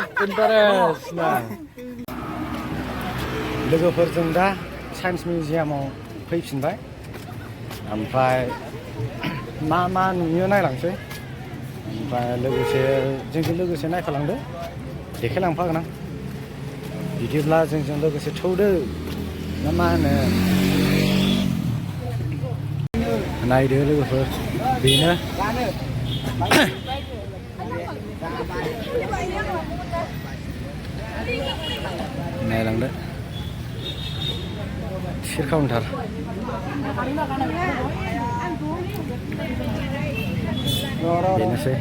जोबोद इन्टारेस्ट ना लोगोफोरजों दा साइन्स मिउजियामाव फैफिनबाय ओमफ्राय मा नुयो नायलांसै ओमफ्राय लोगोसे जोंजों लोगोसे नायफालांदो देखायलांफागोन आं बिदिब्ला जोंजों लोगोसे थौदो ना मा होनो नायदो लोगोफोर बेनो नायलांदो टिकेट काउन्टार बेनोसै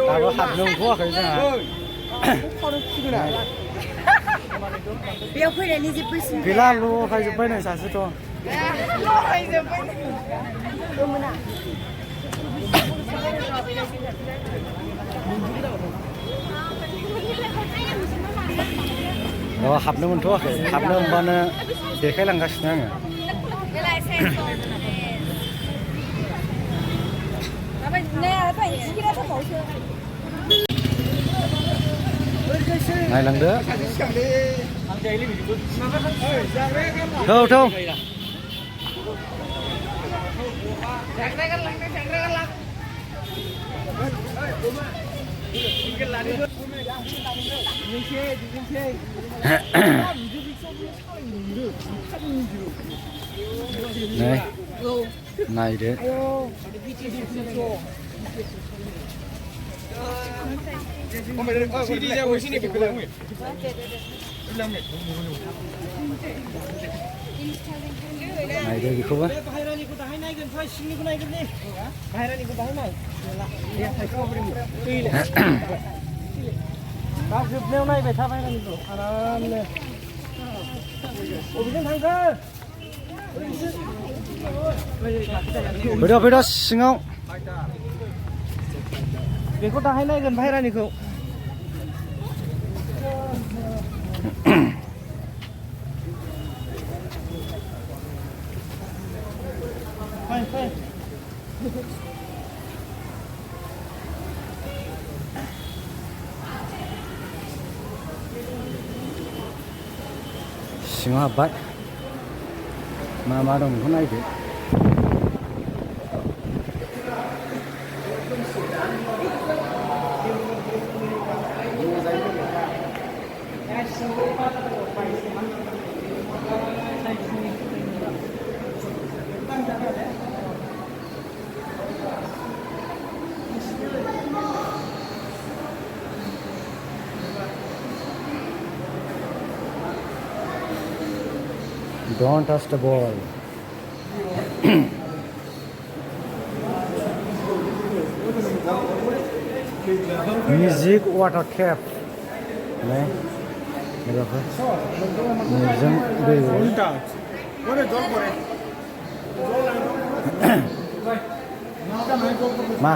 दाबो हाबनो मोनथ'वाखै जोंहा बेयाव फैनायनि जेबो सिन गैला लगायजोब्बाय नै सासेथ' हाबनो मोनथ'वाखै हाबनो मोनबानो देखायलांगासिनो आङो नायलांदो थौ नै नायदो नायदो बेखौबो दा जोबनायाव नायबाय था बायरानिखौ आरामनो बबेजों थांगोन फैद' सिङाव बेखौ दाहाय नायगोन बायरानिखौ सिङाव हाबबाय मा दं बेखौ नायदो Don't touch the ball. Music water tap. Nah, berapa? Musim dulu. Ma.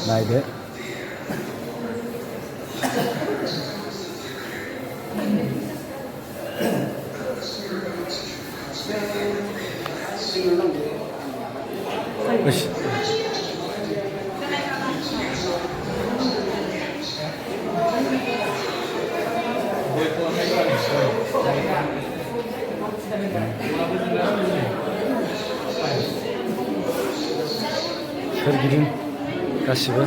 Nah, deh. Wes. Soorgirin गासिबो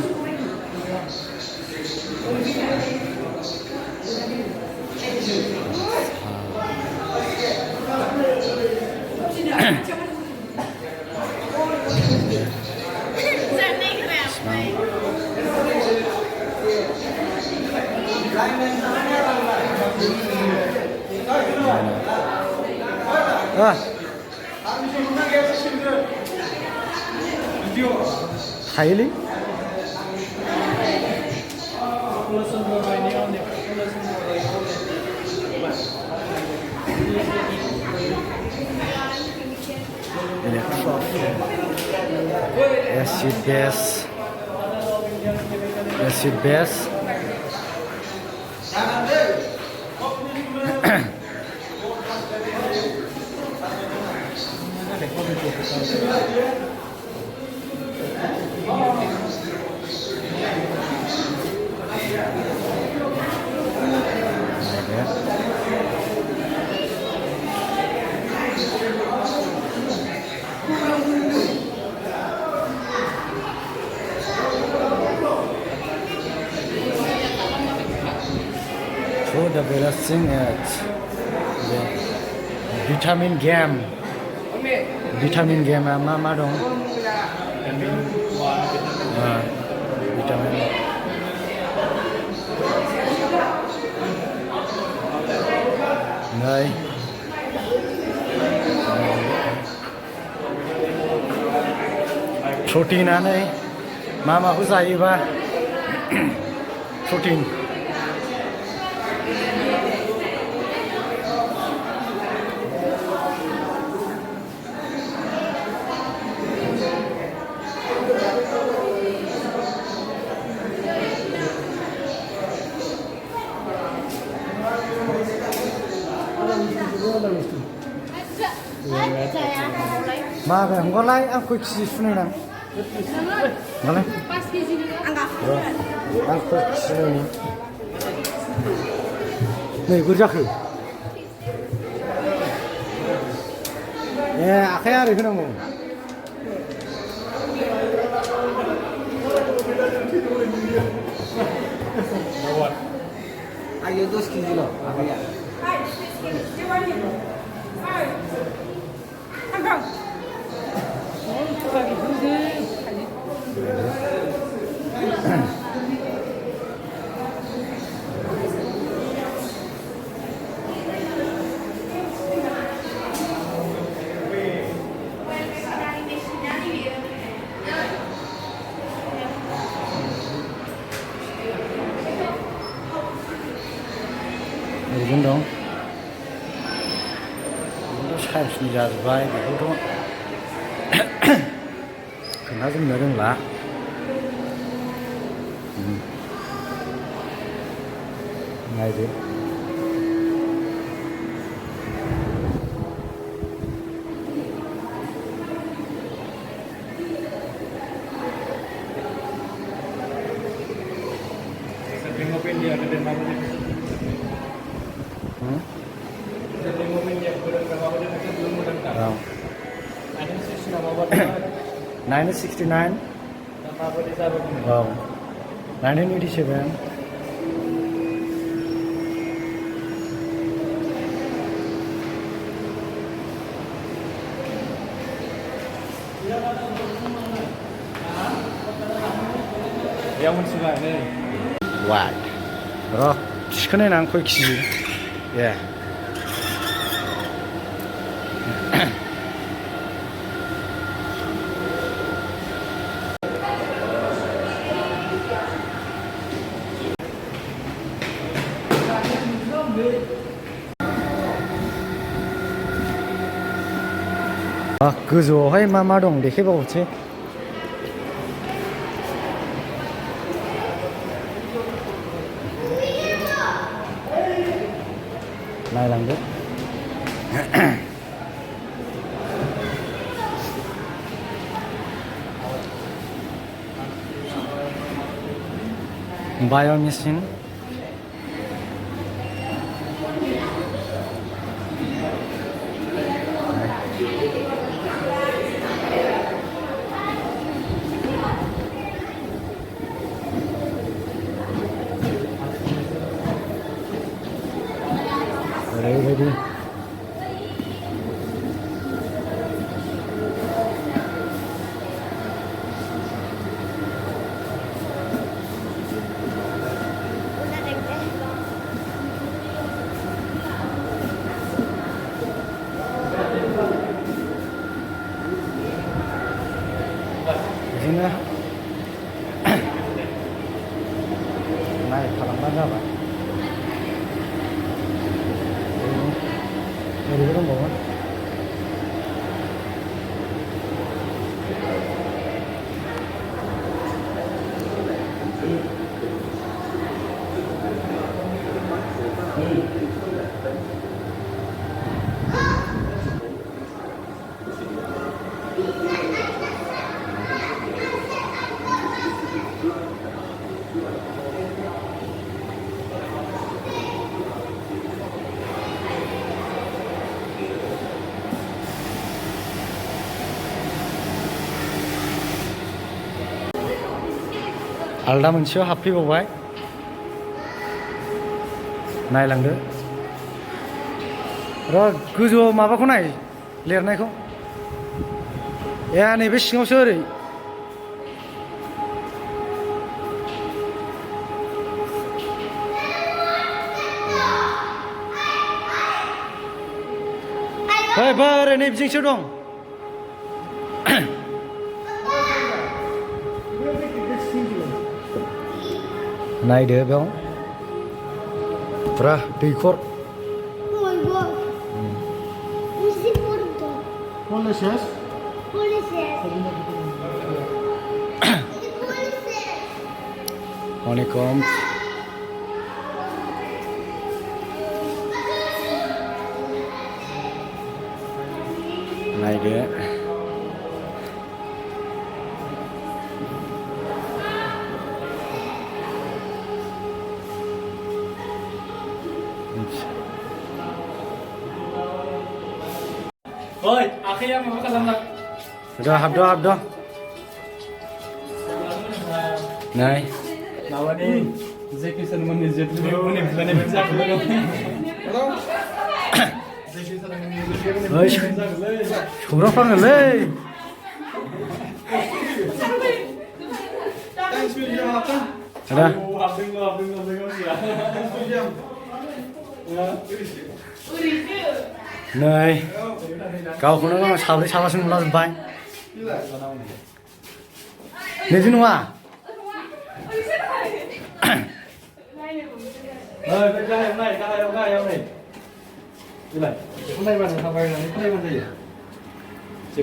Highly acid base the balancing act. Vitamin game. Vitamin game मा दं? Vitamin. Này. Proteinआनो माखौ जायोबा protein mà về không có lấy ăn quỵt gì xuống này nè nó lấy ăn quỵt xuống này này cứ ra khử nè akhirnya di sana mau ayo 2 kilo apa ya dong itu sains जाजोबबाय बेखौथ' खोन्थाजोबनो रोंला नायदो Oh. 1969. Oh. 1987. Yang mensulah ini. Why? Roh, sekarang nang kau kisi. Yeah. गोजौआवहाय मा दं देखायबावसै नायलांदो बाय'मेसिन ओरैबायदि बिदिनो नाय खालामबानो जाबाय ओरैबो दंबावो आलदा मोनसेयाव हाबफैबावबाय नायलांदो र' गोजौआव माबाखौ नाय लिरनायखौ ए नैबे सिङावसो ओरै ओरै नै बिजोंसो दं नायदो बेयाव फुरा दैखर honeycomb naik ya Oi, akhirnya mau ke sana. Sudah habdo. Nay. Nawa ni Zeki sana mani Zeki mani bane benza gelo. Halo. Zeki sana mani Zeki mani benza gelo. Şura falan le. Thanks for your help. Ada. Abdul ya. Nay. Gaवखौनो साब्रै साबासो नुला जोब्बाय नैजि नङा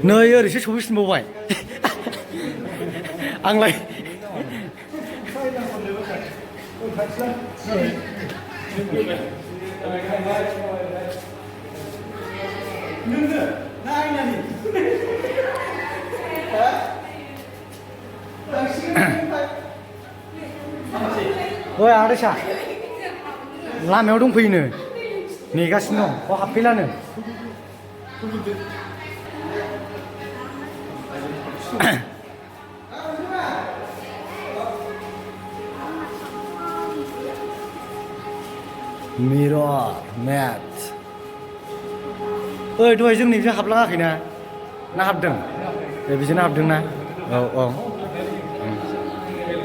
नै ओरैसो सफैफिनबावबाय आंलाय ओइ आदैसा लामायाव दंफैयोनो नेगासिनो दं बाव हाबफैलानो mirror mat ओइ दहाय जोंनि बिजों हाबलाङाखैना ना हाबदों ए बिजोंनो हाबदोंना औ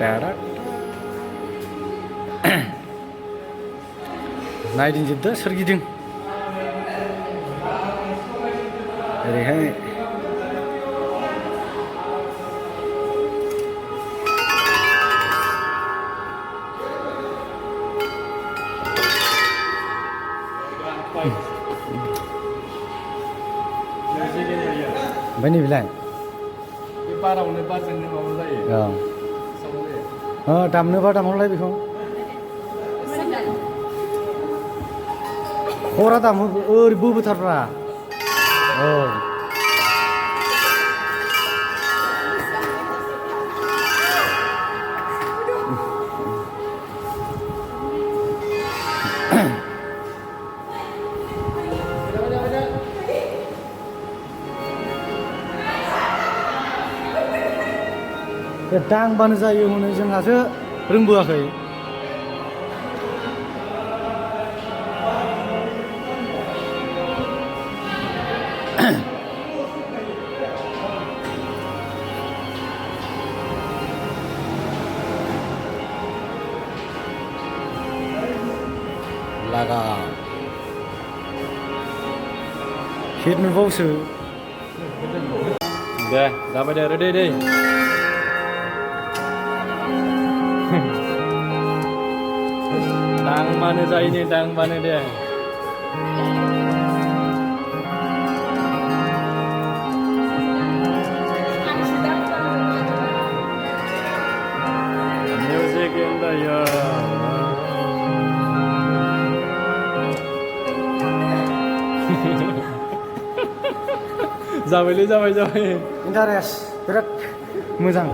दादा नायदिंजोबदो सोरगिदिं ओरैहाय ओमफ्राय नैबेलाय बे बारावनो बारजोंनो माबा जायो औ दामनोबा दामहरलाय बेखौ खरा दामो ओरै बोबोथारब्रा औ दांबानो जायो हनै जोंहासो रोंबोआखै लागा हिट नुबावसो दे जाबाय दे रेडि दे दांबानो जायो ने दांबानो दे music in the air जाबाय इन्टारेस्ट बिराद मोजां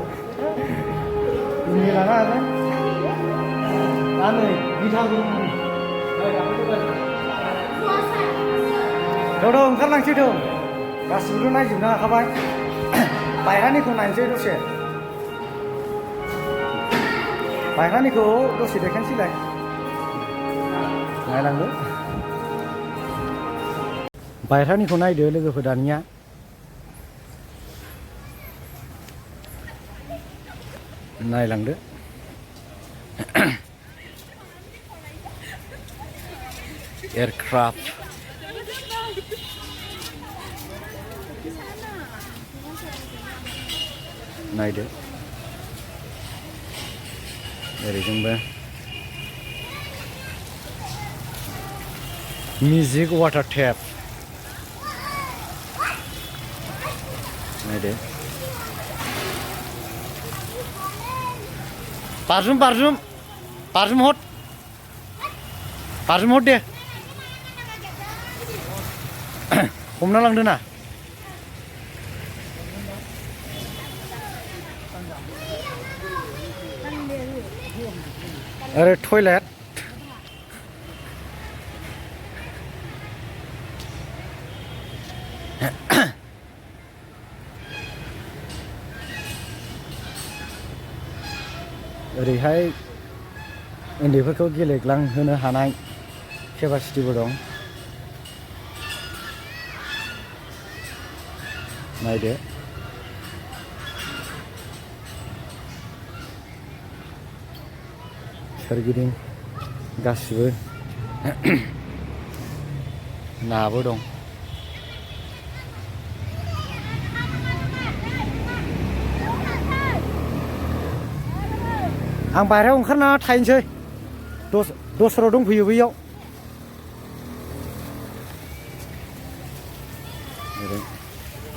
मिलाना आरो दा नै गिटारबो दं ओंखारलांसै दं गासिबोथ' नायजोबनो हाखाबाय बायह्रानिखौ नायनोसै दसे बायह्रानिखौ दसे देखायनोसैलाय नायलांदो बायह्रानिखौ नायदो लोगोफोर दानिया नायलांदो एयारक्राफ्ट नायदो ओरैजोंबो मिउजिक वाटार टेप नायदो बाज्रुम बाज्रुम बाज्रुम हट दे हमना लांदो ना ओरै टयलेट ओरैहाय उन्दैफोरखौ गेलेग्लांहोनो हानाय केपासिटिबो दं नायदो सोरगिदिं गासिबो नाबो दं आं बाहेरायाव ओंखारना थाहैनोसै दस्रायाव दंफैयो बैयाव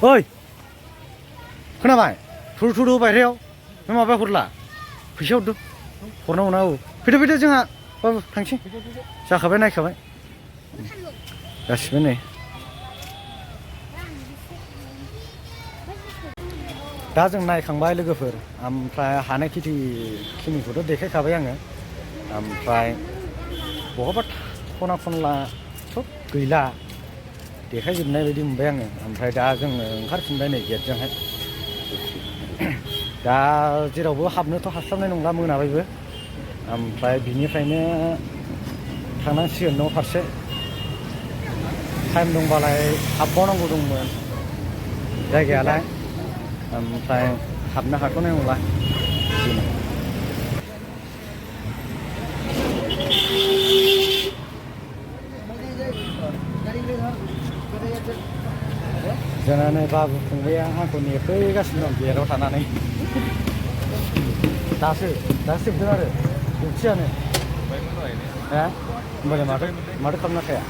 ओइ खोनाबाय थुदो बाहेरायाव नों माबा हरला फैसा हरदो हरनांगौ ना औ फैदो जोंहा बाबु थांसै जाखाबाय नायखाबाय गासिबो नै दा जों नायखांबाय लोगोफोर ओमफ्राय हानाय खिनिखौथ' देखायखाबाय आङो ओमफ्राय बहाबा खना खनला सब गैला देखायजोबनाय बायदि मोनबाय आङो ओमफ्राय दा जोङो ओंखारफिनबाय नै गेटजोंहाय दा जेरावबो हाबनोथ' हास्लाबनाय नंला मोनाबायबो ओमफ्राय बिनिफ्रायनो थांनांसिगोन न' फारसे टाइम दंबालाय हाबबावनांगौ दंमोन जायगायालाय ओमफ्राय हाबनो हाथ'नाय नंला जोंना नै बाबु फंबाया आंखौ नेफैगासिनो दं गेटआव थानानै दासो जोबदों आरो जोबसैयानो हा होमबालाय माथो खालामना थाया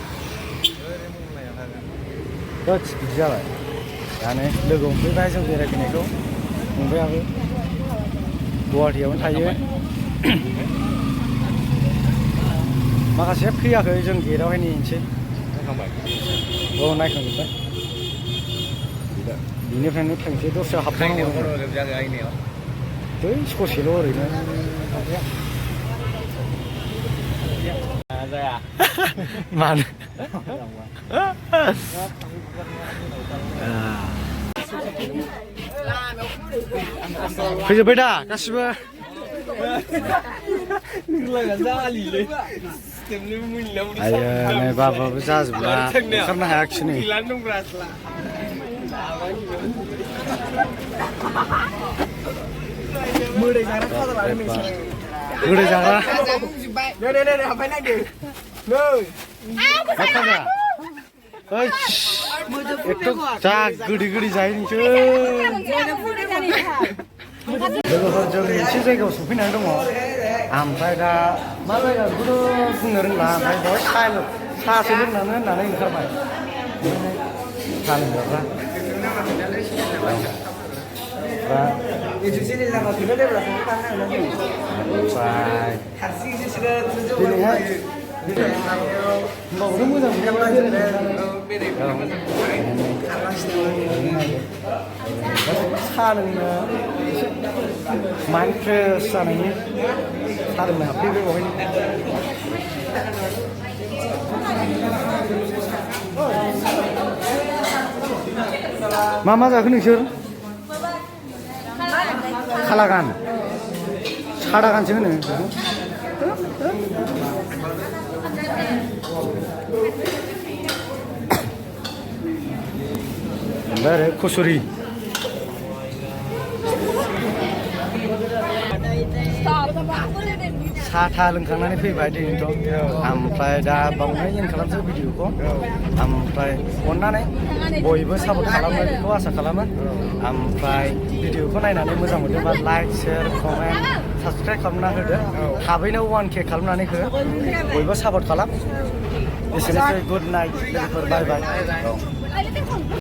बिदि जाबाय दानो लोगो हमफैबाय जों बेरायफैनायखौ फंबायाबो गुवाहाटियावनो थायो माखासेया फैयाखै जों गेटआवहाय नेनोसै औ नायखांजोब्बाय बिनिफ्रायनो थांसै दस्रायाव हाबनांगौ बै ससेल' ओरैनो जाया मानो फैजोब्बाय दा गासिबो आयो नै बाबाबो जाजोबला ओंखारनो हायाखिसै नै गोदै जाग्रा जा गोदै जायो नोंसोर लोगोफोर जों मोनसे जायगायाव सफैनानै दङ ओमफ्राय दा मा जायगा बेखौथ' बुंनो रोंला ओमफ्राय बेवहाय साहासो होननानै ओंखारबाय साहा लोंग्राफ्रा होमबाबोथ' मोजां साहा लोंनो एसे माइन्ड फ्रेस जानायनि साहा लोंनो हाबफैबाय बेवहायनो मा जाखो नोंसोर खालागान सादागानसो होनो आरो खसुरि साहा था लोंखांनानै फैबाय दिनैथ' ओमफ्राय दा बावनो इन खालामसै भिडिअखौ ओमफ्राय अननानै बयबो सापर्ट खालामनायखौ आसा खालामो ओमफ्राय भिडिअखौ नायनानै मोजां मोनोबा लाइक शेयार कमेन्ट साबसक्राइब खालामना होदो थाबैनो 1K खालामनानै हो बयबो सापर्ट खालाम एसेनोसै गुड नाइट लोगोफोर बाय बाय